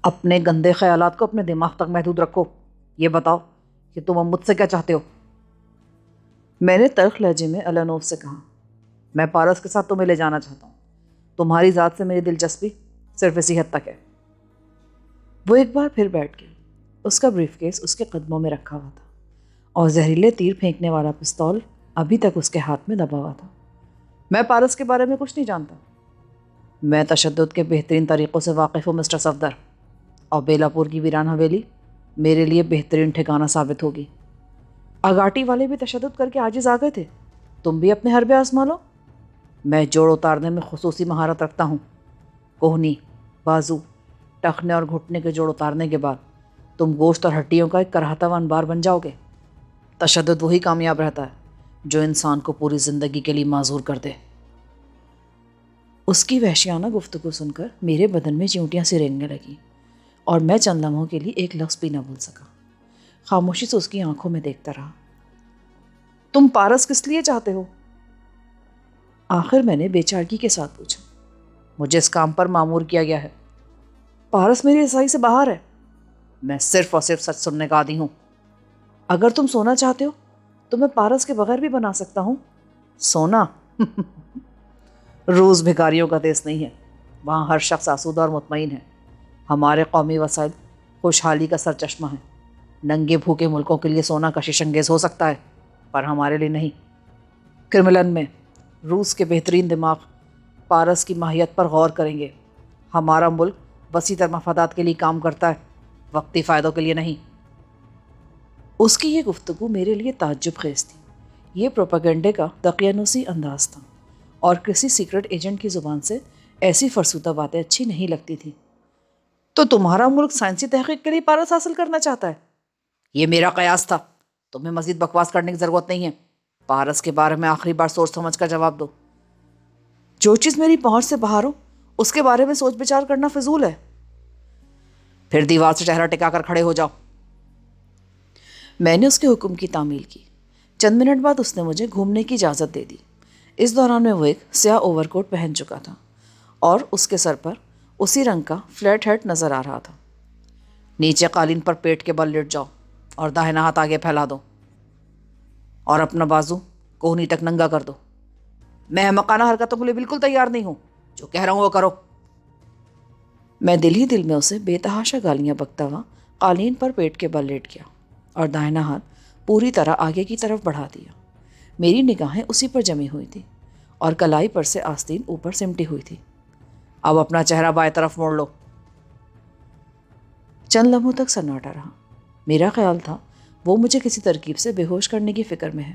اپنے گندے خیالات کو اپنے دماغ تک محدود رکھو۔ یہ بتاؤ کہ تم اب مجھ سے کیا چاہتے ہو؟ میں نے تلخ لہجے میں الانوف سے کہا، میں پارس کے ساتھ تمہیں لے جانا چاہتا ہوں۔ تمہاری ذات سے میری دلچسپی صرف اسی حد تک ہے۔ وہ ایک بار پھر بیٹھ گیا۔ اس کا بریف کیس اس کے قدموں میں رکھا ہوا تھا اور زہریلے تیر پھینکنے والا پستول ابھی تک اس کے ہاتھ میں دبا ہوا تھا۔ میں پارس کے بارے میں کچھ نہیں جانتا۔ میں تشدد کے بہترین طریقوں سے واقف ہوں مسٹر صفدر، اور بیلا پور کی ویران حویلی میرے لیے بہترین ٹھکانہ ثابت ہوگی۔ اگاٹی والے بھی تشدد کر کے عاجز آ گئے تھے، تم بھی اپنے حربے آزما لو۔ میں جوڑ اتارنے میں خصوصی مہارت رکھتا ہوں۔ کوہنی، بازو، ٹخنے اور گھٹنے کے جوڑ اتارنے کے بعد تم گوشت اور ہڈیوں کا ایک کراہتا ہوا انبار بن جاؤ گے۔ تشدد وہی کامیاب رہتا ہے جو انسان کو پوری زندگی کے لیے معذور کر دے۔ اس کی وحشیانہ گفتگو سن کر میرے بدن میں چیونٹیاں سی رینگنے لگیں اور میں چند لمحوں کے لیے ایک لفظ بھی نہ بول سکا۔ خاموشی سے اس کی آنکھوں میں دیکھتا رہا۔ تم پارس کس لیے چاہتے ہو؟ آخر میں نے بے چارگی کے ساتھ پوچھا۔ مجھے اس کام پر مامور کیا گیا ہے۔ پارس میری رسائی سے باہر ہے۔ میں صرف اور صرف سچ سننے کا عادی ہوں۔ اگر تم سونا چاہتے ہو تو میں پارس کے بغیر بھی بنا سکتا ہوں۔ سونا؟ روس بھکاریوں کا دیس نہیں ہے، وہاں ہر شخص آسودہ اور مطمئن ہے۔ ہمارے قومی وسائل خوشحالی کا سرچشمہ ہیں۔ ننگے بھوکے ملکوں کے لیے سونا کشش انگیز ہو سکتا ہے، پر ہمارے لیے نہیں۔ کرملن میں روس کے بہترین دماغ پارس کی ماہیت پر غور کریں گے۔ ہمارا ملک وسیع تر مفادات کے لیے کام کرتا ہے، وقتی فائدوں کے لیے نہیں۔ اس کی یہ گفتگو میرے لیے تعجب خیز تھی۔ یہ پروپیگنڈے کا دقیانوسی انداز تھا، اور کسی سیکرٹ ایجنٹ کی زبان سے ایسی فرسودہ باتیں اچھی نہیں لگتی تھی۔ تو تمہارا ملک سائنسی تحقیق کے لیے پارس حاصل کرنا چاہتا ہے؟ یہ میرا قیاس تھا۔ تمہیں مزید بکواس کرنے کی ضرورت نہیں ہے۔ پارس کے بارے میں آخری بار سوچ سمجھ کر جواب دو۔ جو چیز میری پہنچ سے باہر ہو اس کے بارے میں سوچ بچار کرنا فضول ہے۔ پھر دیوار سے چہرہ ٹکا کر کھڑے ہو جاؤ۔ میں نے اس کے حکم کی تعمیل کی۔ چند منٹ بعد اس نے مجھے گھومنے کی اجازت دے دی۔ اس دوران میں وہ ایک سیاہ اوور کوٹ پہن چکا تھا اور اس کے سر پر اسی رنگ کا فلیٹ ہیٹ نظر آ رہا تھا۔ نیچے قالین پر پیٹ کے بل لیٹ جاؤ اور داہنا ہاتھ آگے پھیلا دو، اور اپنا بازو کوہنی تک ننگا کر دو۔ میں احمقانہ حرکتوں کے لیے بالکل تیار نہیں ہوں۔ جو کہہ رہا ہوں وہ کرو۔ میں دل ہی دل میں اسے بے تحاشا گالیاں بکتا ہوا قالین پر پیٹ کے بل لیٹ گیا اور داہنا ہاتھ پوری طرح آگے کی طرف بڑھا دیا۔ میری نگاہیں اسی پر جمی ہوئی تھی اور کلائی پر سے آستین اوپر سمٹی ہوئی تھی۔ اب اپنا چہرہ بائیں طرف موڑ لو۔ چند لمحوں تک سناٹا رہا۔ میرا خیال تھا وہ مجھے کسی ترکیب سے بے ہوش کرنے کی فکر میں ہے،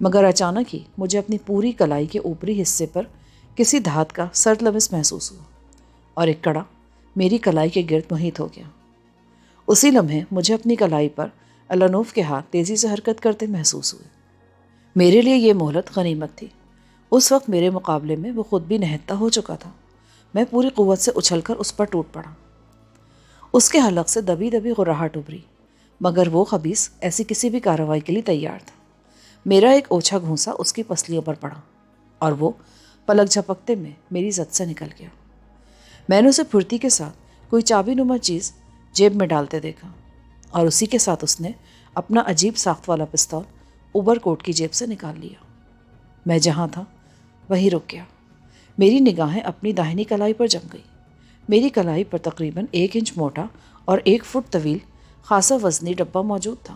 مگر اچانک ہی مجھے اپنی پوری کلائی کے اوپری حصے پر کسی دھات کا سرد لمس محسوس ہوا اور ایک کڑا میری کلائی کے گرد محیط ہو گیا۔ اسی لمحے مجھے اپنی کلائی پر الانوف کے ہاتھ تیزی سے حرکت کرتے محسوس ہوئے۔ میرے لیے یہ مہلت غنیمت تھی۔ اس وقت میرے مقابلے میں وہ خود بھی نہتہ ہو چکا تھا۔ میں پوری قوت سے اچھل کر اس پر ٹوٹ پڑا۔ اس کے حلق سے دبی دبی غراہٹ ابھری، مگر وہ خبیث ایسی کسی بھی کارروائی کے لیے تیار تھا۔ میرا ایک اوچھا گھونسا اس کی پسلیوں پر پڑا اور وہ پلک جھپکتے میں میری زد سے نکل گیا۔ میں نے اسے پھرتی کے ساتھ کوئی چابی نما چیز جیب میں ڈالتے دیکھا، اور اسی کے ساتھ اس نے اپنا عجیب ساخت والا پستول اوبر کوٹ کی جیب سے نکال لیا۔ میں جہاں تھا وہیں رک گیا۔ میری نگاہیں اپنی داہنی کلائی پر جم گئی۔ میری کلائی پر تقریباً 1 انچ موٹا اور 1 فٹ طویل خاصا وزنی ڈبہ موجود تھا۔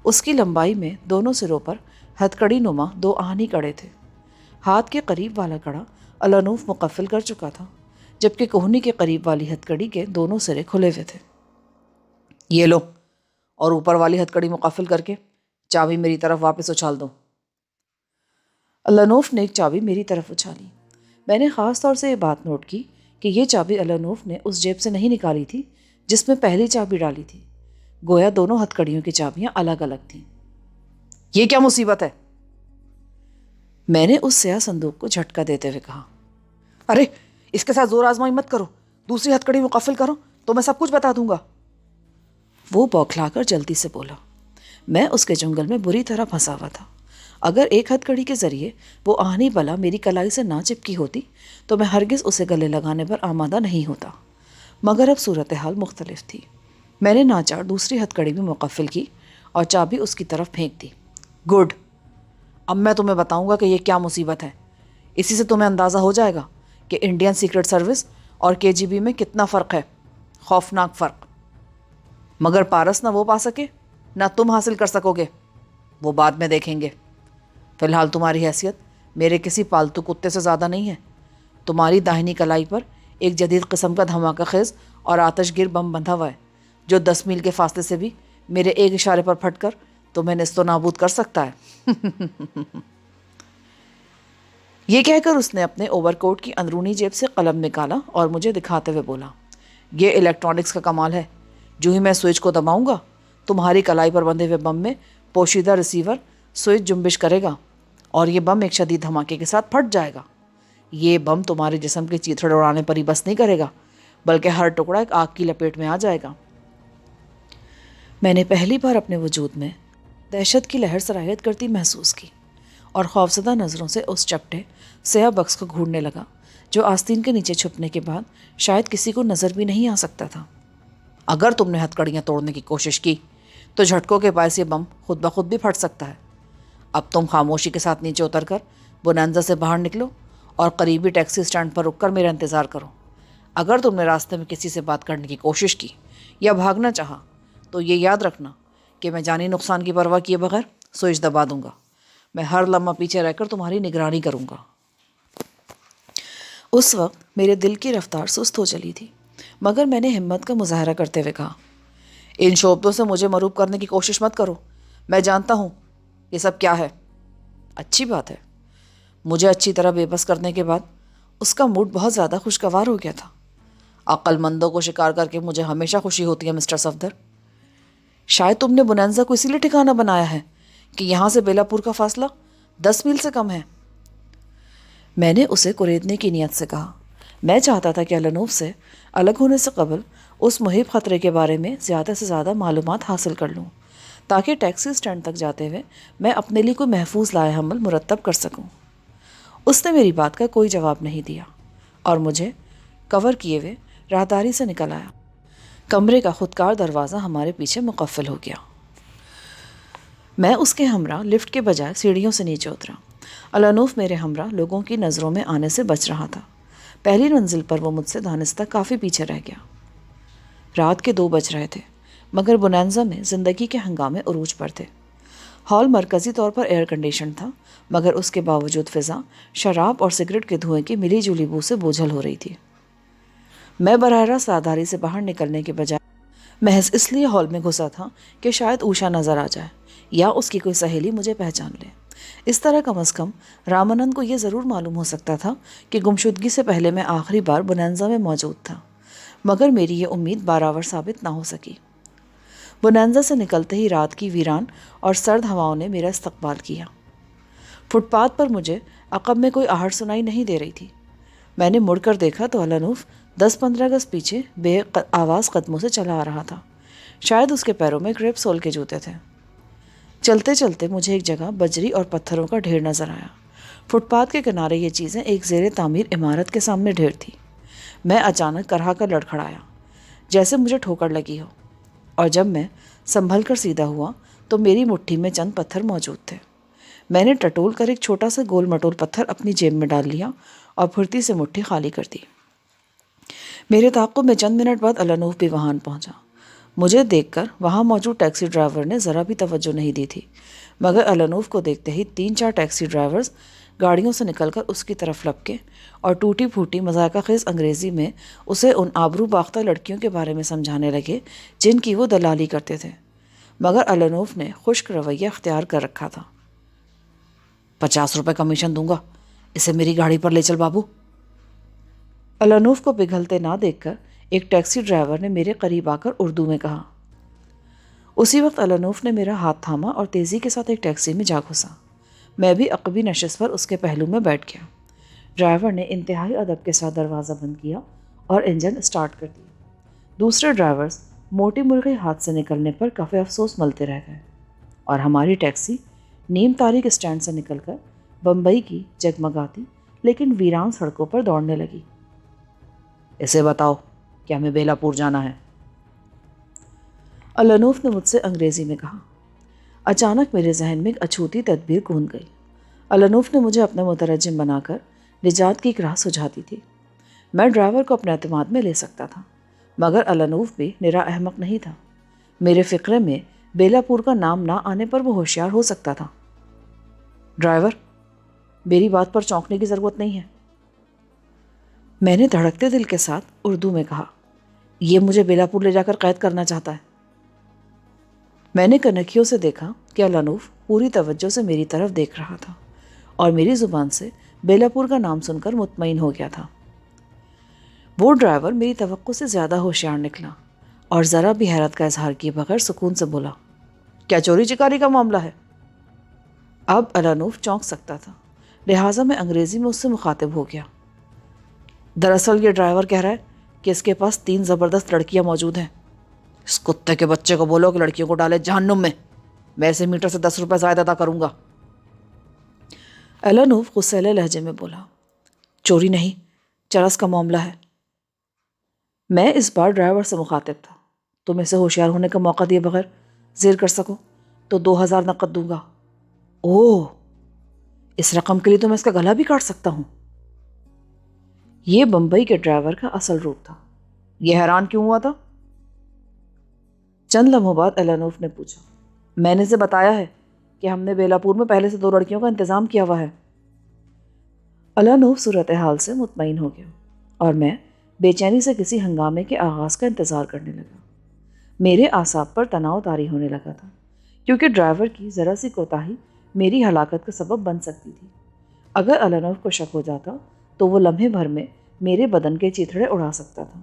اس کی لمبائی میں دونوں سروں پر ہتھ کڑی نما 2 آہنی کڑے تھے۔ ہاتھ کے قریب والا کڑا الانوف مقفل کر چکا تھا، جبکہ کوہنی کے قریب والی ہتھ کڑی کے دونوں سرے کھلے ہوئے تھے۔ یہ لو، اور اوپر والی ہتھ کڑی مقفل کر کے چابی میری طرف واپس اچھال دو۔ الانوف نے ایک چابی میری طرف اچھالی۔ میں نے خاص طور سے یہ بات نوٹ کی کہ یہ چابی الانوف نے اس جیب سے نہیں نکالی تھی جس میں پہلی چابی ڈالی تھی، گویا دونوں ہتھ کڑیوں کی چابیاں الگ الگ تھیں۔ یہ کیا مصیبت ہے؟ میں نے اس سیاہ صندوق کو جھٹکا دیتے ہوئے کہا۔ ارے اس کے ساتھ زور آزمائی مت کرو، دوسری ہتھ کڑی مقفل کرو تو میں سب کچھ بتا دوں گا۔ وہ بوکھلا کر جلدی سے بولا۔ میں اس کے جنگل میں بری طرح پھنسا ہوا تھا۔ اگر ایک ہتھ کڑی کے ذریعے وہ آہنی بلا میری کلائی سے نہ چپکی ہوتی تو میں ہرگز اسے گلے لگانے پر آمادہ نہیں ہوتا، مگر اب صورتحال مختلف تھی۔ میں نے ناچار دوسری ہتھکڑی بھی مقفل کی اور چابی اس کی طرف پھینک دی۔ گڈ، اب میں تمہیں بتاؤں گا کہ یہ کیا مصیبت ہے۔ اسی سے تمہیں اندازہ ہو جائے گا کہ انڈین سیکرٹ سروس اور KGB میں کتنا فرق ہے، خوفناک فرق۔ مگر پارس نہ وہ پا سکے نہ تم حاصل کر سکو گے، وہ بعد میں دیکھیں گے۔ فی الحال تمہاری حیثیت میرے کسی پالتو کتے سے زیادہ نہیں ہے۔ تمہاری داہنی کلائی پر ایک جدید قسم کا دھماکہ خیز اور آتش گیر بم بندھا ہوا ہے جو 10 میل کے فاصلے سے بھی میرے ایک اشارے پر پھٹ کر تمہیں نیست و نابود کر سکتا ہے۔ یہ کہہ کر اس نے اپنے اوور کوٹ کی اندرونی جیب سے قلم نکالا اور مجھے دکھاتے ہوئے بولا، یہ الیکٹرانکس کا کمال ہے۔ جو ہی میں سوئچ کو دباؤں گا تمہاری کلائی پر بندھے ہوئے بم میں پوشیدہ ریسیور سوئچ جنبش کرے گا اور یہ بم ایک شدید دھماکے کے ساتھ پھٹ جائے گا۔ یہ بم تمہارے جسم کے چیتھڑ اڑانے پر ہی بس نہیں کرے گا بلکہ ہر ٹکڑا ایک آگ کی لپیٹ میں آ جائے گا۔ میں نے پہلی بار اپنے وجود میں دہشت کی لہر سرایت کرتی محسوس کی اور خوفزدہ نظروں سے اس چپٹے سیاہ بکس کو گھورنے لگا جو آستین کے نیچے چھپنے کے بعد شاید کسی کو نظر بھی نہیں آ سکتا تھا۔ اگر تم نے ہتھکڑیاں توڑنے کی کوشش کی تو جھٹکوں کے باعث یہ بم خود بخود بھی پھٹ سکتا ہے۔ اب تم خاموشی کے ساتھ نیچے اتر کر بونانزا سے باہر نکلو اور قریبی ٹیکسی اسٹینڈ پر رک کر میرا انتظار کرو۔ اگر تم نے راستے میں کسی سے بات کرنے کی کوشش کی یا بھاگنا چاہا تو یہ یاد رکھنا کہ میں جانی نقصان کی پرواہ کیے بغیر سوئچ دبا دوں گا۔ میں ہر لمحہ پیچھے رہ کر تمہاری نگرانی کروں گا۔ اس وقت میرے دل کی رفتار سست ہو چلی تھی، مگر میں نے ہمت کا مظاہرہ کرتے ہوئے کہا، ان شعبوں سے مجھے مروب کرنے کی کوشش مت کرو۔ میں جانتا ہوں یہ سب کیا ہے۔ اچھی بات ہے۔ مجھے اچھی طرح بے بس کرنے کے بعد اس کا موڈ بہت زیادہ خوشگوار ہو گیا تھا۔ عقل مندوں کو شکار کر کے مجھے ہمیشہ خوشی ہوتی ہے مسٹر صفدر۔ شاید تم نے بونانزا کو اسی لیے ٹھکانہ بنایا ہے کہ یہاں سے بیلاپور کا فاصلہ 10 میل سے کم ہے۔ میں نے اسے کریدنے کی نیت سے کہا۔ میں چاہتا تھا کہ الانوف سے الگ ہونے سے قبل اس محیط خطرے کے بارے میں زیادہ سے زیادہ معلومات حاصل کر لوں تاکہ ٹیکسی اسٹینڈ تک جاتے ہوئے میں اپنے لیے کوئی محفوظ لائے حمل مرتب کر سکوں۔ اس نے میری بات کا کوئی جواب نہیں دیا اور مجھے کور کیے ہوئے راہداری سے نکل آیا۔ کمرے کا خودکار دروازہ ہمارے پیچھے مقفل ہو گیا۔ میں اس کے ہمراہ لفٹ کے بجائے سیڑھیوں سے نیچے اترا۔ الانوف میرے ہمراہ لوگوں کی نظروں میں آنے سے بچ رہا تھا۔ پہلی منزل پر وہ مجھ سے دانستہ کافی پیچھے رہ گیا۔ رات کے 2 بج رہے تھے مگر بونانزا میں زندگی کے ہنگامے عروج پر تھے۔ ہال مرکزی طور پر ایئر کنڈیشن تھا مگر اس کے باوجود فضا شراب اور سگریٹ کے دھوئیں کی ملی جلی بو سے بوجھل ہو رہی تھی۔ میں براہ راست راداری سے باہر نکلنے کے بجائے محض اس لیے ہال میں گھسا تھا کہ شاید اوشا نظر آ جائے یا اس کی کوئی سہیلی مجھے پہچان لے۔ اس طرح کم از کم رامانند کو یہ ضرور معلوم ہو سکتا تھا کہ گمشدگی سے پہلے میں آخری بار بونانزا میں موجود تھا، مگر میری یہ امید باراور ثابت نہ ہو سکی۔ بونانزا سے نکلتے ہی رات کی ویران اور سرد ہواؤں نے میرا استقبال کیا۔ فٹ پاتھ پر مجھے عقب میں کوئی آہٹ سنائی نہیں دے رہی تھی۔ میں نے مڑ کر دیکھا تو الانوف 10-15 گز پیچھے بے آواز قدموں سے چلا آ رہا تھا۔ شاید اس کے پیروں میں گریپ سول کے جوتے تھے۔ چلتے چلتے مجھے ایک جگہ بجری اور پتھروں کا ڈھیر نظر آیا۔ فٹ پاتھ کے کنارے یہ چیزیں ایک زیر تعمیر عمارت کے سامنے ڈھیر تھی۔ میں اچانک کرہا کر لڑکھڑایا جیسے مجھے ٹھوکر لگی ہو، اور جب میں سنبھل کر سیدھا ہوا تو میری مٹھی میں چند پتھر موجود تھے۔ میں نے ٹٹول کر ایک چھوٹا سا گول مٹول پتھر اپنی جیب میں ڈال لیا اور پھرتی سے مٹھی خالی کر دی۔ میرے تعاقب میں چند منٹ بعد الانوف بھی وہاں پہنچا۔ مجھے دیکھ کر وہاں موجود ٹیکسی ڈرائیور نے ذرا بھی توجہ نہیں دی تھی، مگر الانوف کو دیکھتے ہی 3-4 ٹیکسی ڈرائیورز گاڑیوں سے نکل کر اس کی طرف لپکے اور ٹوٹی پھوٹی مذائقہ خیز انگریزی میں اسے ان آبرو باختہ لڑکیوں کے بارے میں سمجھانے لگے جن کی وہ دلالی کرتے تھے، مگر الانوف نے خشک رویہ اختیار کر رکھا تھا۔ 50 روپے کمیشن دوں گا، اسے میری گاڑی پر لے چل بابو۔ الانوف کو پگھلتے نہ دیکھ کر ایک ٹیکسی ڈرائیور نے میرے قریب آ کر اردو میں کہا۔ اسی وقت الانوف نے میرا ہاتھ تھاما اور تیزی کے ساتھ ایک ٹیکسی میں جا گھسا۔ میں بھی عقبی نشست پر اس کے پہلو میں بیٹھ گیا۔ ڈرائیور نے انتہائی ادب کے ساتھ دروازہ بند کیا اور انجن اسٹارٹ کر دیا۔ دوسرے ڈرائیورز موٹی مرغی ہاتھ سے نکلنے پر کافی افسوس ملتے رہ گئے اور ہماری ٹیکسی نیم تاریک اسٹینڈ سے نکل کر بمبئی کی جگمگاتی لیکن ویران سڑکوں پر دوڑنے لگی۔ اسے بتاؤ کہ ہمیں بیلاپور جانا ہے۔ الانوف نے مجھ سے انگریزی میں کہا۔ اچانک میرے ذہن میں ایک اچھوتی تدبیر گھوم گئی۔ الانوف نے مجھے اپنا مترجم بنا کر نجات کی ایک راہ سجھاتی تھی۔ میں ڈرائیور کو اپنے اعتماد میں لے سکتا تھا، مگر الانوف بھی نرا احمق نہیں تھا۔ میرے فکرے میں بیلاپور کا نام نہ آنے پر وہ ہوشیار ہو سکتا تھا۔ ڈرائیور، میری بات پر چونکنے کی ضرورت نہیں ہے، میں نے دھڑکتے دل کے ساتھ اردو میں کہا۔ یہ مجھے بیلاپور لے جا کر قید کرنا چاہتا ہے۔ میں نے کنکھیوں سے دیکھا کہ الانوف پوری توجہ سے میری طرف دیکھ رہا تھا اور میری زبان سے بیلاپور کا نام سن کر مطمئن ہو گیا تھا۔ وہ ڈرائیور میری توقع سے زیادہ ہوشیار نکلا اور ذرا بھی حیرت کا اظہار کیے بغیر سکون سے بولا، کیا چوری چکاری کا معاملہ ہے؟ اب الانوف چونک سکتا تھا، لہٰذا میں انگریزی میں اس سے مخاطب ہو گیا۔ دراصل یہ ڈرائیور کہہ رہا ہے کہ اس کے پاس 3 زبردست لڑکیاں موجود ہیں۔ اس کتے کے بچے کو بولو کہ لڑکیوں کو ڈالے جہنم میں اسے میٹر سے 10 روپے زائد ادا کروں گا۔ الانوف غصیلے لہجے میں بولا، چوری نہیں، چرس کا معاملہ ہے۔ میں اس بار ڈرائیور سے مخاطب تھا۔ تم اسے ہوشیار ہونے کا موقع دیے بغیر زیر کر سکو تو 2000 نقد دوں گا۔ اوہ، اس رقم کے لیے تو میں اس کا گلا بھی کاٹ سکتا ہوں۔ یہ بمبئی کے ڈرائیور کا اصل روپ تھا۔ یہ حیران کیوں ہوا تھا؟ چند لمحوں بعد الانوف نے پوچھا۔ میں نے اسے بتایا ہے کہ ہم نے بیلاپور میں پہلے سے 2 لڑکیوں کا انتظام کیا ہوا ہے۔ الانوف صورتحال سے مطمئن ہو گیا اور میں بے چینی سے کسی ہنگامے کے آغاز کا انتظار کرنے لگا۔ میرے اعصاب پر تناؤ طاری ہونے لگا تھا، کیونکہ ڈرائیور کی ذرا سی کوتاہی میری ہلاکت کا سبب بن سکتی تھی۔ اگر الانوف کو شک ہو جاتا تو وہ لمحے بھر میں میرے بدن کے چیتھڑے اڑا سکتا تھا۔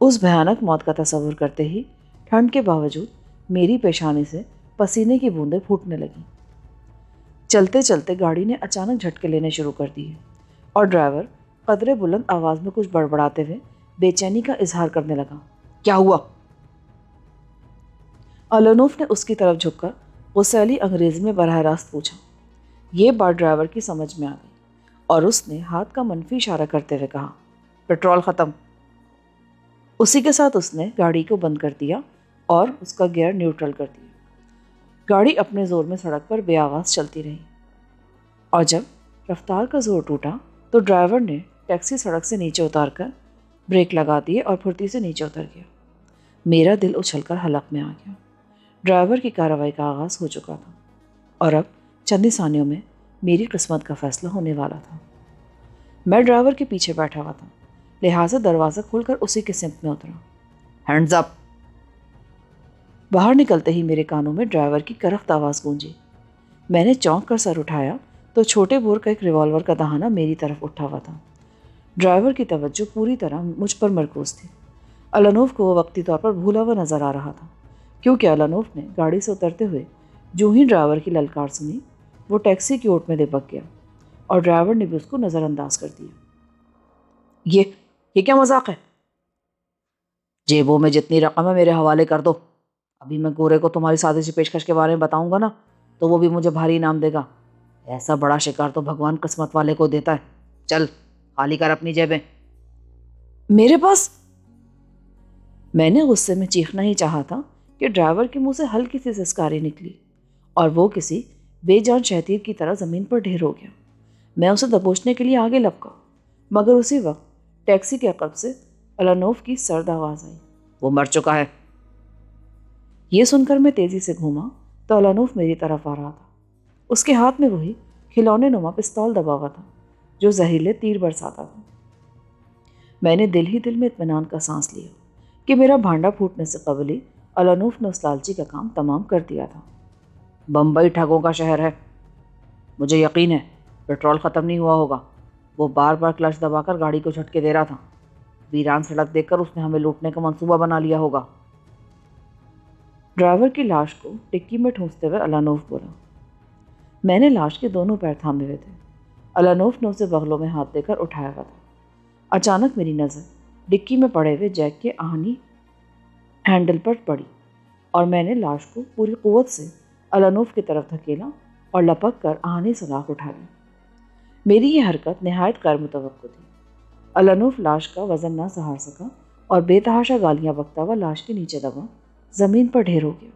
اس بھیانک موت کا تصور کرتے ہی ٹھنڈ کے باوجود میری پیشانی سے پسینے کی بوندیں پھوٹنے لگیں۔ چلتے چلتے گاڑی نے اچانک جھٹکے لینے شروع کر دیے اور ڈرائیور قدرے بلند آواز میں کچھ بڑبڑاتے ہوئے بے چینی کا اظہار کرنے لگا۔ کیا ہوا؟ الانوف نے اس کی طرف جھک کر غصیلی انگریزی میں براہ راست پوچھا۔ یہ بات ڈرائیور کی سمجھ میں آ گئی اور اس نے ہاتھ کا منفی اشارہ کرتے ہوئے کہا، پیٹرول ختم۔ اسی کے ساتھ اس نے گاڑی کو بند کر دیا اور اس کا گیئر نیوٹرل کر دیا۔ گاڑی اپنے زور میں سڑک پر بے آواز چلتی رہی اور جب رفتار کا زور ٹوٹا تو ڈرائیور نے ٹیکسی سڑک سے نیچے اتار کر بریک لگا دیے اور پھرتی سے نیچے اتر گیا۔ میرا دل اچھل کر حلق میں آ گیا۔ ڈرائیور کی کارروائی کا آغاز ہو چکا تھا اور اب چند ہی ثانیوں میں میری قسمت کا فیصلہ ہونے والا تھا۔ میں ڈرائیور کے پیچھے بیٹھا ہوا تھا، لہٰذا دروازہ کھول کر اسی کے سمت میں اترا۔ ہینڈز اپ! باہر نکلتے ہی میرے کانوں میں ڈرائیور کی کرخت آواز گونجی۔ میں نے چونک کر سر اٹھایا تو چھوٹے بور کا ایک ریوالور کا دہانہ میری طرف اٹھا ہوا تھا۔ ڈرائیور کی توجہ پوری طرح مجھ پر مرکوز تھی۔ الانوف کو وہ وقتی طور پر بھولا ہوا نظر آ رہا تھا، کیونکہ الانوف نے گاڑی سے اترتے ہوئے جو ہی ڈرائیور کی للکار سنی وہ ٹیکسی کی اوٹ میں لپک گیا اور ڈرائیور نے بھی اس کو نظر انداز کر دیا۔ یہ کیا مذاق ہے؟ جیبوں میں جتنی رقم ہے میرے حوالے کر دو۔ ابھی میں گورے کو تمہاری سازشی پیشکش کے بارے میں بتاؤں گا نا تو وہ بھی مجھے بھاری انعام دے گا۔ ایسا بڑا شکار تو بھگوان قسمت والے کو دیتا ہے۔ چل خالی کر اپنی جیبیں۔ میرے پاس؟ میں نے غصے میں چیخنا ہی چاہا تھا کہ ڈرائیور کے منہ سے ہلکی سی سسکاری نکلی اور وہ کسی بے جان شہتیر کی طرح زمین پر ڈھیر ہو گیا۔ میں اسے دبوچنے کے لیے آگے لپکا، مگر اسی وقت ٹیکسی کے عقب سے الانوف کی سرد آواز آئی، وہ مر چکا ہے۔ یہ سن کر میں تیزی سے گھوما تو الانوف میری طرف آ رہا تھا۔ اس کے ہاتھ میں وہی کھلونے نما پستول دبا ہوا تھا جو زہریلے تیر برساتا تھا۔ میں نے دل ہی دل میں اطمینان کا سانس لیا کہ میرا بھانڈا پھوٹنے سے قبل ہی الانوف نے اس لالچی کا کام تمام کر دیا تھا۔ بمبئی ٹھگوں کا شہر ہے، مجھے یقین ہے پیٹرول ختم نہیں ہوا ہوگا۔ وہ بار بار کلچ دبا کر گاڑی کو جھٹکے دے رہا تھا۔ ویران سڑک دیکھ کر اس نے ہمیں لوٹنے کا منصوبہ بنا لیا ہوگا۔ ڈرائیور کی لاش کو ٹکی میں ٹھونستے ہوئے الانوف بولا۔ میں نے لاش کے دونوں پیر تھامے ہوئے تھے۔ الانوف نے اسے بغلوں میں ہاتھ دے کر اٹھایا ہوا تھا۔ اچانک میری نظر ڈکی میں پڑے ہوئے جیک کے آہنی ہینڈل پر پڑی اور میں نے لاش کو پوری قوت سے الانوف کی طرف دھکیلا اور لپک کر آہنی سلاخ اٹھا لی۔ میری یہ حرکت نہایت غیر متوقع تھی۔ الانوف لاش کا وزن نہ سہار سکا اور بے تحاشا گالیاں بکتا ہوا لاش کے نیچے دبا زمین پر ڈھیر ہو گیا۔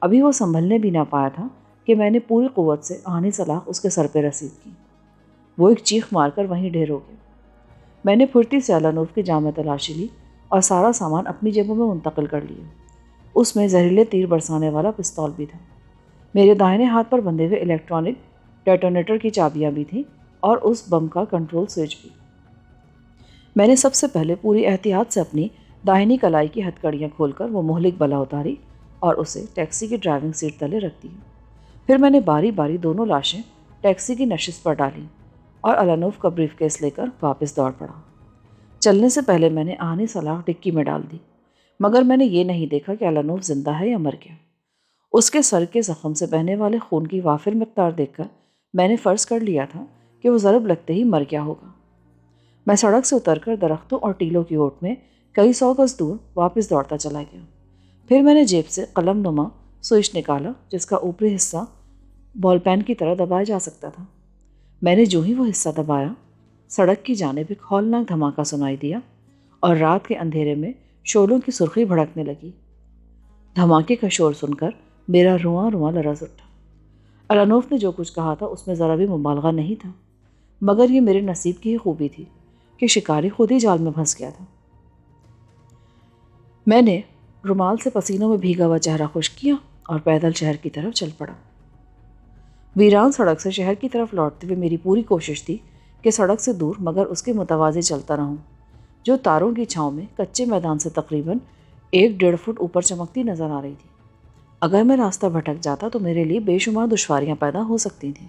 ابھی وہ سنبھلنے بھی نہ پایا تھا کہ میں نے پوری قوت سے آہنی سلاخ اس کے سر پہ رسید کی۔ وہ ایک چیخ مار کر وہیں ڈھیر ہو گیا۔ میں نے پھرتی سے الانوف کی جامع تلاشی لی اور سارا سامان اپنی جیبوں میں منتقل کر لیا۔ اس میں زہریلے تیر برسانے والا پستول بھی تھا۔ میرے داہنے ہاتھ پر بندھے ہوئے الیکٹرانک ڈیٹونیٹر کی چابیاں بھی تھیں اور اس بم کا کنٹرول سوئچ بھی۔ میں نے سب سے پہلے پوری احتیاط سے اپنی داہنی کلائی کی ہتھکڑیاں کھول کر وہ مہلک بلا اتاری اور اسے ٹیکسی کی ڈرائیونگ سیٹ تلے رکھ دیا۔ پھر میں نے باری باری دونوں لاشیں ٹیکسی کی نشست پر ڈالیں اور الانوف کا بریف کیس لے کر واپس دوڑ پڑا۔ چلنے سے پہلے میں نے آہنی سلاخ ڈکی میں ڈال دی، مگر میں نے یہ نہیں دیکھا کہ الانوف زندہ ہے یا مر گیا۔ اس کے سر کے زخم سے بہنے والے خون کی وافر مقدار دیکھ کر میں نے فرض کر لیا تھا کہ وہ ضرب لگتے ہی مر گیا ہوگا۔ میں سڑک سے اتر کر درختوں اور ٹیلوں کی اوٹ میں کئی 100 گز دور واپس دوڑتا چلا گیا۔ پھر میں نے جیب سے قلم نما سوئچ نکالا جس کا اوپری حصہ بال پین کی طرح دبایا جا سکتا تھا۔ میں نے جو ہی وہ حصہ دبایا، سڑک کی جانب ایک ہولناک دھماکہ سنائی دیا اور رات کے اندھیرے میں شعلوں کی سرخی بھڑکنے لگی۔ دھماکے کا شور سن کر میرا رواں رواں لرز اٹھا۔ الانوف نے جو کچھ کہا تھا اس میں ذرا بھی مبالغہ نہیں تھا، مگر یہ میرے نصیب کی ہی خوبی تھی کہ شکاری خود ہی جال میں پھنس گیا تھا۔ میں نے رومال سے پسینوں میں بھیگا ہوا چہرہ خشک کیا اور پیدل شہر کی طرف چل پڑا۔ ویران سڑک سے شہر کی طرف لوٹتے ہوئے میری پوری کوشش تھی کہ سڑک سے دور مگر اس کے متوازی چلتا رہوں، جو تاروں کی چھاؤں میں کچے میدان سے تقریباً 1-1.5 فٹ اوپر چمکتی نظر آ رہی تھی۔ اگر میں راستہ بھٹک جاتا تو میرے لیے بے شمار دشواریاں پیدا ہو سکتی تھیں۔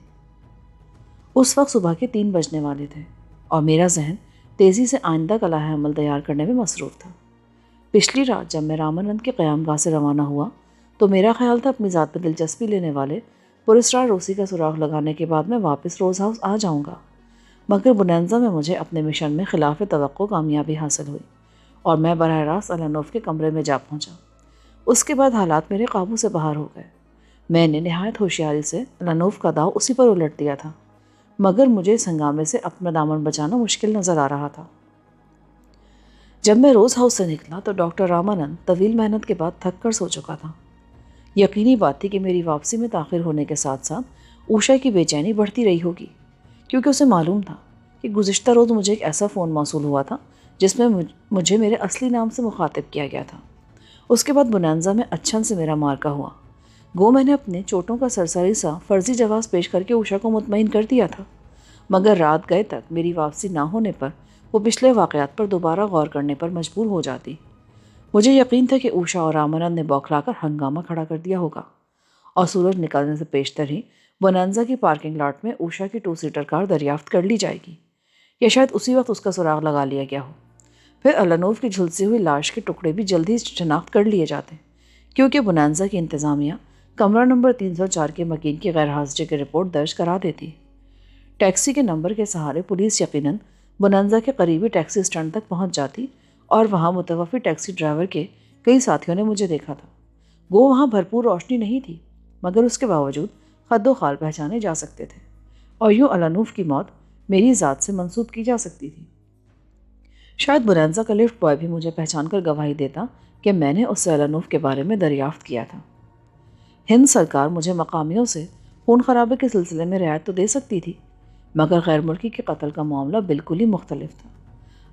اس وقت صبح کے 3 بجنے والے تھے اور میرا ذہن تیزی سے آئندہ کا لائحہ عمل تیار کرنے میں مصروف تھا۔ پچھلی رات جب میں رامانند کے قیام گاہ سے روانہ ہوا تو میرا خیال تھا اپنی ذات میں دلچسپی لینے والے پراسرار روسی کا سراغ لگانے کے بعد میں واپس روز ہاؤس آ جاؤں گا، مگر بونانزا میں مجھے اپنے مشن میں خلاف توقع کامیابی حاصل ہوئی اور میں براہ راست الانوف کے کمرے میں جا پہنچا۔ اس کے بعد حالات میرے قابو سے باہر ہو گئے۔ میں نے نہایت ہوشیاری سے الانوف کا داؤ اسی پر الٹ دیا تھا، مگر مجھے اس ہنگامے سے اپنا دامن بچانا مشکل نظر آ رہا تھا۔ جب میں روز ہاؤس سے نکلا تو ڈاکٹر رامانند طویل محنت کے بعد تھک کر سو چکا تھا۔ یقینی بات تھی کہ میری واپسی میں تاخیر ہونے کے ساتھ ساتھ اوشا کی بے چینی بڑھتی رہی ہوگی، کیونکہ اسے معلوم تھا کہ گزشتہ روز مجھے ایک ایسا فون موصول ہوا تھا جس میں مجھے میرے اصلی نام سے مخاطب کیا گیا تھا۔ اس کے بعد بونانزا میں اچھن سے میرا مارکا ہوا۔ گو میں نے اپنے چوٹوں کا سرسری سا فرضی جواز پیش کر کے اوشا کو مطمئن کر دیا تھا، مگر رات گئے تک میری واپسی نہ ہونے پر وہ پچھلے واقعات پر دوبارہ غور کرنے پر مجبور ہو جاتی۔ مجھے یقین تھا کہ اوشا اور رامانند نے بوکھلا کر ہنگامہ کھڑا کر دیا ہوگا اور سورج نکلنے سے پیشتر ہی بونانزا کی پارکنگ لاٹ میں اوشا کی 2 سیٹر کار دریافت کر لی جائے گی، یا شاید اسی وقت اس کا سراغ لگا لیا گیا ہو۔ پھر الانوف کی جھلسی ہوئی لاش کے ٹکڑے بھی جلد ہی شناخت کر لیے جاتے، کیونکہ بونانزا کی انتظامیہ کمرہ نمبر 304 کے مکین کی غیر حاضری کی رپورٹ درج کرا دیتی۔ ٹیکسی کے نمبر کے سہارے پولیس یقیناً بونانزا کے قریبی ٹیکسی اسٹینڈ تک پہنچ جاتی اور وہاں متوفی ٹیکسی ڈرائیور کے کئی ساتھیوں نے مجھے دیکھا تھا۔ گو وہاں بھرپور روشنی نہیں تھی، مگر اس کے باوجود خد و خال پہچانے جا سکتے تھے اور یوں الانوف کی موت میری ذات سے منسوب کی جا سکتی تھی۔ شاید بونانزا کا لفٹ بوائے بھی مجھے پہچان کر گواہی دیتا کہ میں نے اس سے الانوف کے بارے میں دریافت کیا تھا۔ ہند سرکار مجھے مقامیوں سے خون خرابے کے سلسلے میں رعایت تو دے سکتی تھی، مگر غیر ملکی کے قتل کا معاملہ بالکل ہی مختلف تھا۔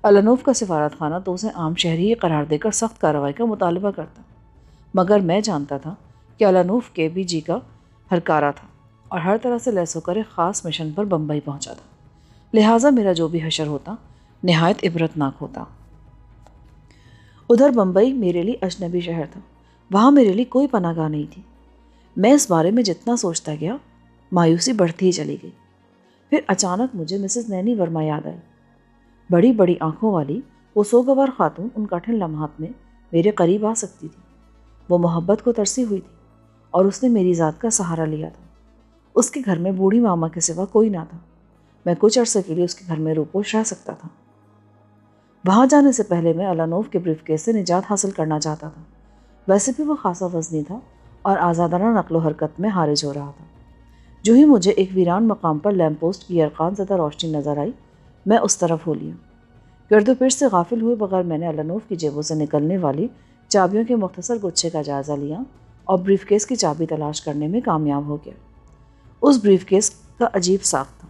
الانوف کا سفارت خانہ تو اسے عام شہری قرار دے کر سخت کارروائی کا مطالبہ کرتا، مگر میں جانتا تھا کہ الانوف KBG کا ہرکارہ تھا اور ہر طرح سے لیس ہو کر ایک خاص مشن پر بمبئی پہنچا تھا، لہٰذا میرا جو بھی حشر ہوتا نہایت عبرتناک ہوتا۔ ادھر بمبئی میرے لیے اجنبی شہر تھا، وہاں میرے لیے کوئی پناہ گاہ نہیں تھی۔ میں اس بارے میں جتنا سوچتا گیا مایوسی بڑھتی ہی چلی گئی۔ پھر اچانک مجھے مسز نینی ورما یاد آئی۔ بڑی بڑی آنکھوں والی وہ سوگوار خاتون ان کٹھن لمحات میں میرے قریب آ سکتی تھی۔ وہ محبت کو ترسی ہوئی تھی اور اس نے میری ذات کا سہارا لیا تھا۔ اس کے گھر میں بوڑھی ماما کے سوا کوئی نہ تھا۔ میں کچھ عرصے کے لیے اس کے گھر میں روپوش رہ سکتا تھا۔ وہاں جانے سے پہلے میں الانوف کے بریف کیس سے نجات حاصل کرنا چاہتا تھا۔ ویسے بھی وہ خاصا وزنی تھا اور آزادانہ نقل و حرکت میں حارج ہو رہا تھا۔ جو ہی مجھے ایک ویران مقام پر لیمپ پوسٹ کی یرقان زدہ روشنی نظر آئی، میں اس طرف ہو لیا۔ گرد و پیش سے غافل ہوئے بغیر میں نے الانوف کی جیبوں سے نکلنے والی چابیوں کے مختصر گچھے کا جائزہ لیا اور بریف کیس کی چابی تلاش کرنے میں کامیاب ہو گیا۔ اس بریف کیس کا عجیب ساخت تھا۔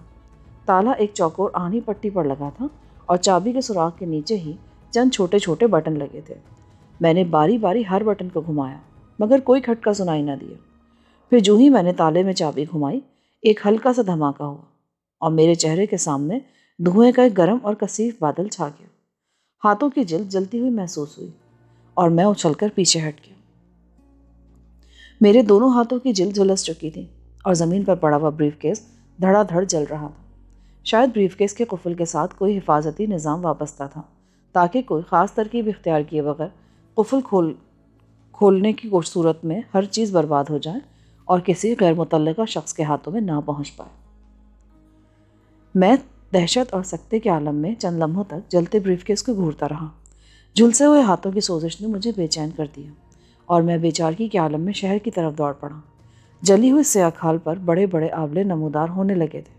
تالا ایک چوکور آہنی پٹی پر لگا تھا اور چابی کے سوراخ کے نیچے ہی چند چھوٹے چھوٹے بٹن لگے تھے۔ میں نے باری باری ہر بٹن کو گھمایا مگر کوئی کھٹکا سنائی نہ دیا۔ پھر جو ہی میں نے تالے میں چابی گھمائی ایک ہلکا سا دھماکہ ہوا اور میرے چہرے کے سامنے دھوئیں کا ایک گرم اور کثیف بادل چھا گیا۔ ہاتھوں کی جلد جلتی ہوئی محسوس ہوئی اور میں اچھل کر پیچھے ہٹ گیا۔ میرے دونوں ہاتھوں کی جلد جھلس چکی تھی اور زمین پر پڑا ہوا بریف کیس دھڑا دھڑ جل رہا تھا۔ شاید بریف کیس کے قفل کے ساتھ کوئی حفاظتی نظام وابستہ تھا تاکہ کوئی خاص ترکیب اختیار کیے بغیر قفل کھولنے کی صورت میں ہر چیز برباد ہو جائے اور کسی غیر متعلقہ شخص کے ہاتھوں میں نہ پہنچ پائے۔ میں دہشت اور سکتے کے عالم میں چند لمحوں تک جلتے بریف کیس کو گھورتا رہا۔ جھلسے ہوئے ہاتھوں کی سوزش نے مجھے بے چین کر دیا اور میں بے چارگی کے عالم میں شہر کی طرف دوڑ پڑا۔ جلی ہوئی سیاہ کھال پر بڑے بڑے آولے نمودار ہونے لگے تھے۔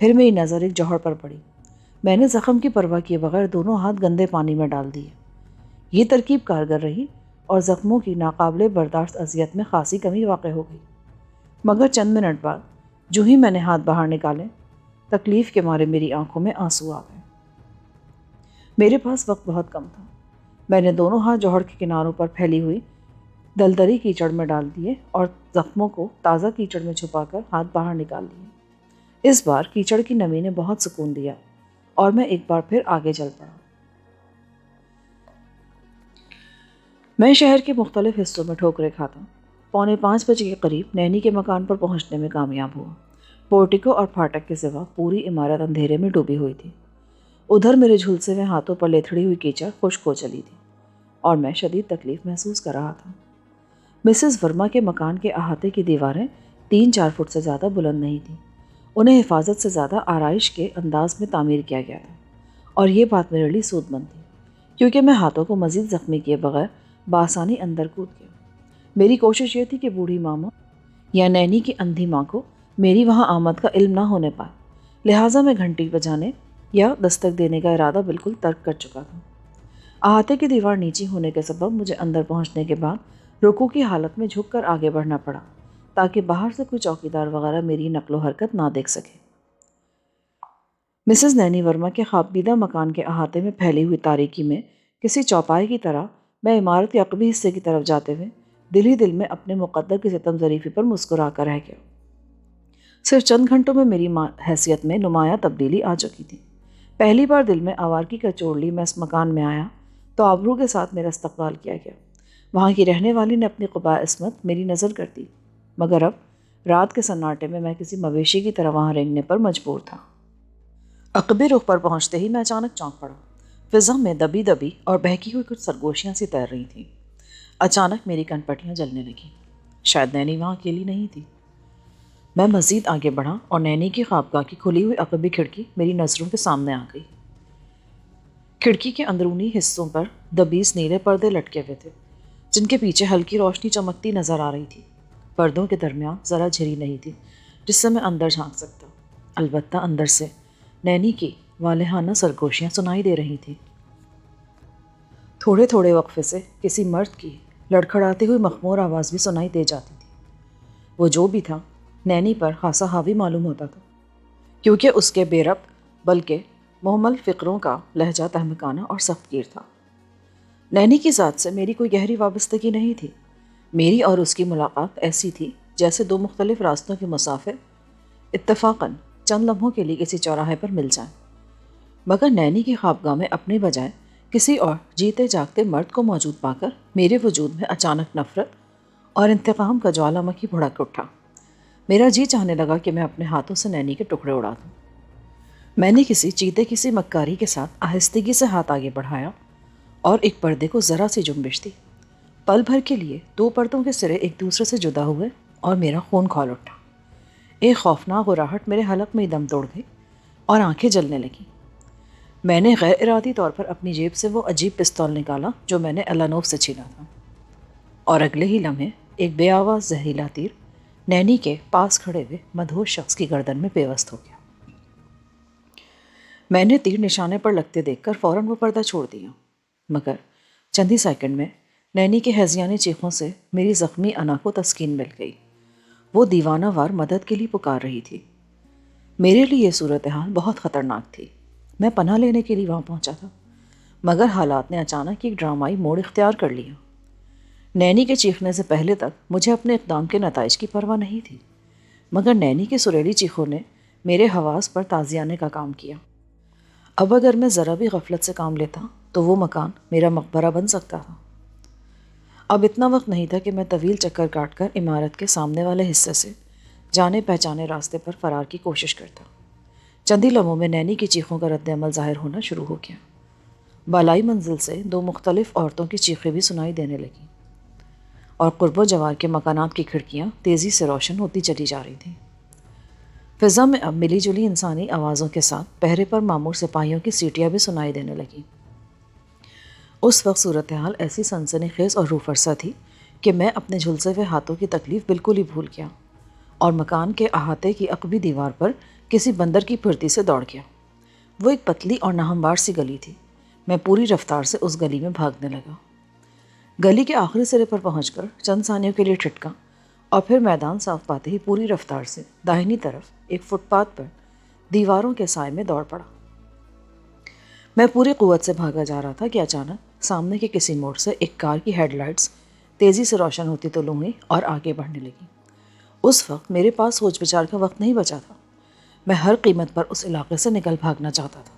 پھر میری نظر ایک جوہر پر پڑی۔ میں نے زخم کی پرواہ کیے بغیر دونوں ہاتھ گندے پانی میں ڈال دیے۔ یہ ترکیب کارگر رہی اور زخموں کی ناقابل برداشت اذیت میں خاصی کمی واقع ہو گئی، مگر چند منٹ بعد جو ہی میں نے ہاتھ باہر نکالے تکلیف کے مارے میری آنکھوں میں آنسو آ گئے۔ میرے پاس وقت بہت کم تھا۔ میں نے دونوں ہاتھ جوہر کے کناروں پر پھیلی ہوئی دلدلی کیچڑ میں ڈال دیے اور زخموں کو تازہ کیچڑ میں چھپا کر ہاتھ باہر نکال لیے۔ اس بار کیچڑ کی نمی نے بہت سکون دیا اور میں ایک بار پھر آگے چل پڑا۔ میں شہر کے مختلف حصوں میں ٹھوکریں کھاتا 4:45 بجے کے قریب نینی کے مکان پر پہنچنے میں کامیاب ہوا۔ پورٹیکو اور پھاٹک کے سوا پوری عمارت اندھیرے میں ڈوبی ہوئی تھی۔ ادھر میرے جھلسے ہوئے ہاتھوں پر لیتھڑی ہوئی کیچڑ خشک ہو چلی تھی اور میں شدید تکلیف محسوس کر رہا تھا۔ مسز ورما کے مکان کے احاطے کی دیواریں 3-4 فٹ سے زیادہ بلند نہیں تھیں۔ انہیں حفاظت سے زیادہ آرائش کے انداز میں تعمیر کیا گیا تھا اور یہ بات میرے لیے سود مند تھی کیونکہ میں ہاتھوں کو مزید زخمی کیے بغیر بآسانی اندر کود گیا۔ میری کوشش یہ تھی کہ بوڑھی ماما یا نینی کی اندھی ماں کو میری وہاں آمد کا علم نہ ہونے پائے، لہٰذا میں گھنٹی بجانے یا دستک دینے کا ارادہ بالکل ترک کر چکا تھا۔ احاطے کی دیوار نیچی ہونے کے سبب مجھے اندر پہنچنے کے بعد رکوع کی حالت میں جھک کر آگے بڑھنا پڑا تاکہ باہر سے کوئی چوکیدار وغیرہ میری نقل و حرکت نہ دیکھ سکے۔ مسز نینی ورما کے خوابیدہ مکان کے احاطے میں پھیلی ہوئی تاریکی میں کسی چوپائے کی طرح میں عمارت کے عقبی حصے کی طرف جاتے ہوئے دل ہی دل میں اپنے مقدر کی ستم ظریفی پر مسکرا کر رہ گیا۔ صرف چند گھنٹوں میں میری حیثیت میں نمایاں تبدیلی آ چکی تھی۔ پہلی بار دل میں آوارگی کا چوڑ لی میں اس مکان میں آیا تو آبرو کے ساتھ میرا استقبال کیا گیا۔ وہاں کی رہنے والی نے اپنی قبائے عصمت میری نظر کر دی، مگر اب رات کے سناٹے میں کسی مویشی کی طرح وہاں رینگنے پر مجبور تھا۔ عقبی رخ پر پہنچتے ہی میں اچانک چونک پڑا۔ فضا میں دبی دبی اور بہکی ہوئی کچھ سرگوشیاں سی تیر رہی تھیں۔ اچانک میری کن پٹیاں جلنے لگیں۔ شاید نینی وہاں اکیلی نہیں تھی۔ میں مزید آگے بڑھا اور نینی کی خوابگاہ کی کھلی ہوئی عقبی کھڑکی میری نظروں کے سامنے آ گئی۔ کھڑکی کے اندرونی حصوں پر 20 نیلے پردے لٹکے ہوئے تھے جن کے پیچھے ہلکی روشنی چمکتی نظر آ رہی تھی۔ پردوں کے درمیان ذرا جھری نہیں تھی جس سے میں اندر جھانک سکتا، البتہ اندر سے نینی کی والہانہ سرگوشیاں سنائی دے رہی تھیں۔ تھوڑے تھوڑے وقفے سے کسی مرد کی لڑکھڑاتی ہوئی مخمور آواز بھی سنائی دے جاتی تھی۔ وہ جو بھی تھا نینی پر خاصا حاوی معلوم ہوتا تھا کیونکہ اس کے بے ربط بلکہ محمل فقروں کا لہجہ تہمکانہ اور سخت گیر تھا۔ نینی کی ذات سے میری کوئی گہری وابستگی نہیں تھی۔ میری اور اس کی ملاقات ایسی تھی جیسے دو مختلف راستوں کے مسافر اتفاقاً چند لمحوں کے لیے کسی چوراہے پر مل جائیں، مگر نینی کی خوابگاہ میں اپنے بجائے کسی اور جیتے جاگتے مرد کو موجود پا کر میرے وجود میں اچانک نفرت اور انتقام کا جوالا مکھی بھڑک اٹھا۔ میرا جی چاہنے لگا کہ میں اپنے ہاتھوں سے نینی کے ٹکڑے اڑا دوں۔ میں نے کسی مکاری کے ساتھ آہستگی سے ہاتھ آگے بڑھایا اور ایک پردے کو ذرا سی جنبش دی۔ پل بھر کے لیے 2 پردوں کے سرے ایک دوسرے سے جدا ہوئے اور میرا خون کھول اٹھا۔ ایک خوفناک غراہٹ میرے حلق میں دم توڑ گئی اور آنکھیں جلنے لگیں۔ میں نے غیر ارادی طور پر اپنی جیب سے وہ عجیب پستول نکالا جو میں نے الانوف سے چھینا تھا، اور اگلے ہی لمحے ایک بے آواز زہریلا تیر نینی کے پاس کھڑے ہوئے مدہوش شخص کی گردن میں پیوست ہو گیا۔ میں نے تیر نشانے پر لگتے دیکھ کر فوراً وہ پردہ چھوڑ دیا، مگر چند ہی سیکنڈ میں نینی کے ہیضیانی چیخوں سے میری زخمی انا کو تسکین مل گئی۔ وہ دیوانہ وار مدد کے لیے پکار رہی تھی۔ میرے لیے یہ صورتحال بہت خطرناک تھی۔ میں پناہ لینے کے لیے وہاں پہنچا تھا، مگر حالات نے اچانک ایک ڈرامائی موڑ اختیار کر لیا۔ نینی کے چیخنے سے پہلے تک مجھے اپنے اقدام کے نتائج کی پرواہ نہیں تھی، مگر نینی کے سریلی چیخوں نے میرے حواس پر تازیانے کا کام کیا۔ اب اگر میں ذرا بھی غفلت سے کام لیتا تو وہ مکان میرا مقبرہ بن سکتا تھا۔ اب اتنا وقت نہیں تھا کہ میں طویل چکر کاٹ کر عمارت کے سامنے والے حصے سے جانے پہچانے راستے پر فرار کی کوشش کرتا۔ چند ہی لمحوں میں نینی کی چیخوں کا رد عمل ظاہر ہونا شروع ہو گیا۔ بالائی منزل سے 2 مختلف عورتوں کی چیخیں بھی سنائی دینے لگیں، اور قرب و جوار کے مکانات کی کھڑکیاں تیزی سے روشن ہوتی چلی جا رہی تھیں۔ فضا میں اب ملی جلی انسانی آوازوں کے ساتھ پہرے پر مامور سپاہیوں کی سیٹیاں بھی سنائی دینے لگیں۔ اس وقت صورتحال ایسی سنسنی خیز اور روح فرسا تھی کہ میں اپنے جھلسے ہوئے ہاتھوں کی تکلیف بالکل ہی بھول گیا، اور مکان کے احاطے کی عقبی دیوار پر کسی بندر کی پھرتی سے دوڑ گیا۔ وہ ایک پتلی اور ناہموار سی گلی تھی۔ میں پوری رفتار سے اس گلی میں بھاگنے لگا۔ گلی کے آخری سرے پر پہنچ کر چند ثانیوں کے لیے ٹھٹکا، اور پھر میدان صاف پاتے ہی پوری رفتار سے داہنی طرف ایک فٹ پاتھ پر دیواروں کے سائے میں دوڑ پڑا۔ میں پوری قوت سے بھاگا جا رہا تھا کہ اچانک سامنے کے کسی موڑ سے ایک کار کی ہیڈ لائٹس تیزی سے روشن ہوتی طلوع ہوئی اور آگے بڑھنے لگی۔ اس وقت میرے پاس سوچ بچار کا وقت نہیں بچا تھا۔ میں ہر قیمت پر اس علاقے سے نکل بھاگنا چاہتا تھا۔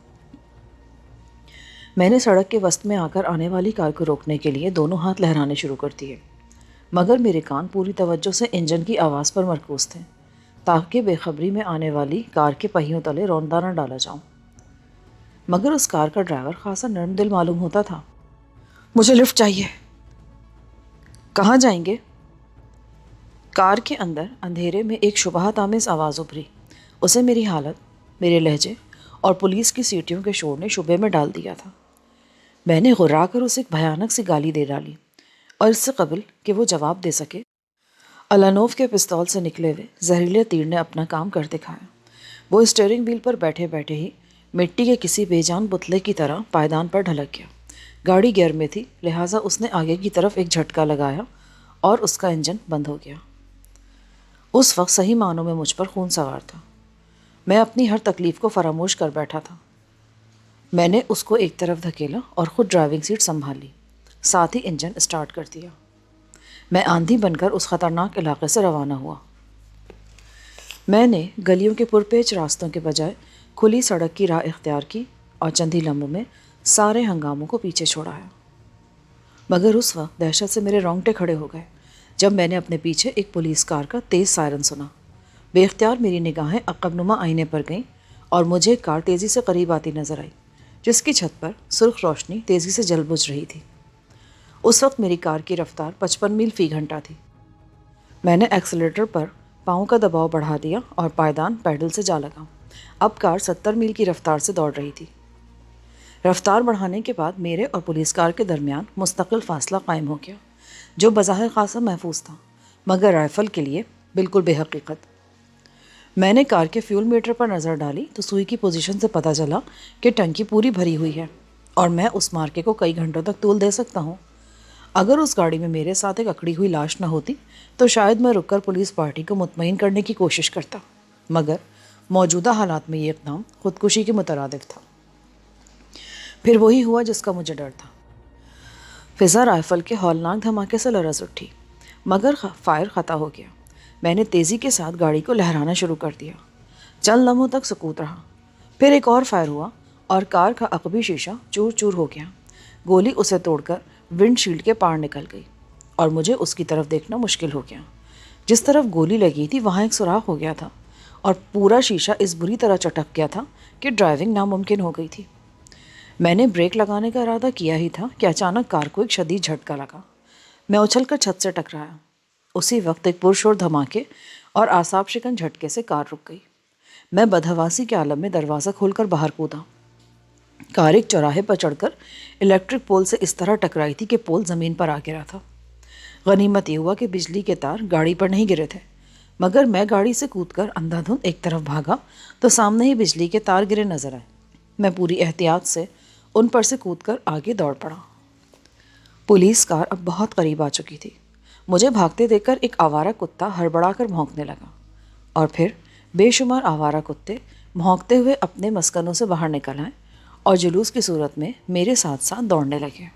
میں نے سڑک کے وسط میں آ کر آنے والی کار کو روکنے کے لیے دونوں ہاتھ لہرانے شروع کر دیے، مگر میرے کان پوری توجہ سے انجن کی آواز پر مرکوز تھے، تاکہ بے خبری میں آنے والی کار کے پہیوں تلے روندا نہ ڈالا جاؤں۔ مگر اس کار کا ڈرائیور خاصا نرم دل معلوم ہوتا تھا۔ مجھے لفٹ چاہیے۔ کہاں جائیں گے؟ کار کے اندر اندھیرے میں ایک شبہات آمیز آواز ابھری۔ اسے میری حالت، میرے لہجے اور پولیس کی سیٹیوں کے شور نے شبے میں ڈال دیا تھا۔ میں نے غرا کر اسے ایک بھیانک سی گالی دے ڈالی، اور اس سے قبل کہ وہ جواب دے سکے، الانوف کے پستول سے نکلے ہوئے زہریلے تیر نے اپنا کام کر دکھایا۔ وہ اسٹیئرنگ وہیل پر بیٹھے بیٹھے ہی مٹی کے کسی بے جان پتلے کی طرح پائیدان پر ڈھلک گیا۔ گاڑی گیئر میں تھی، لہٰذا اس نے آگے کی طرف ایک جھٹکا لگایا اور اس کا انجن بند ہو گیا۔ اس وقت صحیح معنوں میں مجھ پر خون سوار تھا۔ میں اپنی ہر تکلیف کو فراموش کر بیٹھا تھا۔ میں نے اس کو ایک طرف دھکیلا اور خود ڈرائیونگ سیٹ سنبھال لی، ساتھ ہی انجن اسٹارٹ کر دیا۔ میں آندھی بن کر اس خطرناک علاقے سے روانہ ہوا۔ میں نے گلیوں کے پرپیچ راستوں کے بجائے کھلی سڑک کی راہ اختیار کی، اور چند ہی لمحوں میں سارے ہنگاموں کو پیچھے چھوڑایا۔ مگر اس وقت دہشت سے میرے رونگٹے کھڑے ہو گئے جب میں نے اپنے پیچھے ایک پولیس کار کا تیز سائرن سنا۔ بے اختیار میری نگاہیں عقب نما آئینے پر گئیں، اور مجھے ایک کار تیزی سے قریب آتی نظر آئی، جس کی چھت پر سرخ روشنی تیزی سے جل بجھ رہی تھی۔ اس وقت میری کار کی رفتار 55 میل فی گھنٹہ تھی۔ میں نے ایکسیلیٹر پر پاؤں کا دباؤ بڑھا دیا اور پائیدان پیڈل سے جا لگا۔ اب کار 70 میل کی رفتار سے دوڑ رہی تھی۔ رفتار بڑھانے کے بعد میرے اور پولیس کار کے درمیان مستقل فاصلہ قائم ہو گیا، جو بظاہر خاصا محفوظ تھا، مگر رائفل کے لیے بالکل بے حقیقت۔ میں نے کار کے فیول میٹر پر نظر ڈالی تو سوئی کی پوزیشن سے پتہ چلا کہ ٹنکی پوری بھری ہوئی ہے، اور میں اس مارکے کو کئی گھنٹوں تک طول دے سکتا ہوں۔ اگر اس گاڑی میں میرے ساتھ ایک اکڑی ہوئی لاش نہ ہوتی تو شاید میں رک کر پولیس پارٹی کو مطمئن کرنے کی کوشش کرتا، مگر موجودہ حالات میں یہ اقدام خودکشی کے مترادف تھا۔ پھر وہی ہوا جس کا مجھے ڈر تھا۔ فضا رائفل کے ہولناک دھماکے سے لرز اٹھی، مگر فائر خطا ہو گیا۔ میں نے تیزی کے ساتھ گاڑی کو لہرانا شروع کر دیا۔ چند لمحوں تک سکوت رہا، پھر ایک اور فائر ہوا اور کار کا عقبی شیشہ چور چور ہو گیا۔ گولی اسے توڑ کر ونڈ شیلڈ کے پار نکل گئی، اور مجھے اس کی طرف دیکھنا مشکل ہو گیا۔ جس طرف گولی لگی تھی وہاں ایک سوراخ ہو گیا تھا، اور پورا شیشہ اس بری طرح چٹک گیا تھا کہ ڈرائیونگ ناممکن ہو گئی تھی۔ میں نے بریک لگانے کا ارادہ کیا ہی تھا کہ اچانک کار کو ایک شدید جھٹکا لگا۔ میں اچھل کر چھت سے ٹکرایا۔ اسی وقت ایک پرشور دھماکے اور اعصاب شکن جھٹکے سے کار رک گئی۔ میں بدحواسی کے عالم میں دروازہ کھول کر باہر کودا۔ کار ایک چوراہے پر چڑھ کر الیکٹرک پول سے اس طرح ٹکرائی تھی کہ پول زمین پر آ گرا تھا۔ غنیمت یہ ہوا کہ بجلی کے تار گاڑی پر نہیں گرے تھے، مگر میں گاڑی سے کود کر اندھا دھند ایک طرف بھاگا تو سامنے ہی بجلی کے تار گرے نظر آئے۔ میں پوری احتیاط سے ان پر سے کود کر آگے دوڑ پڑا۔ پولیس کار اب بہت قریب آ چکی تھی۔ مجھے بھاگتے دیکھ کر ایک آوارہ کتا ہڑبڑا کر بھونکنے لگا، اور پھر بے شمار آوارہ کتے بھونکتے ہوئے اپنے مسکنوں سے باہر نکل آئے اور جلوس کی صورت میں میرے ساتھ ساتھ دوڑنے لگے۔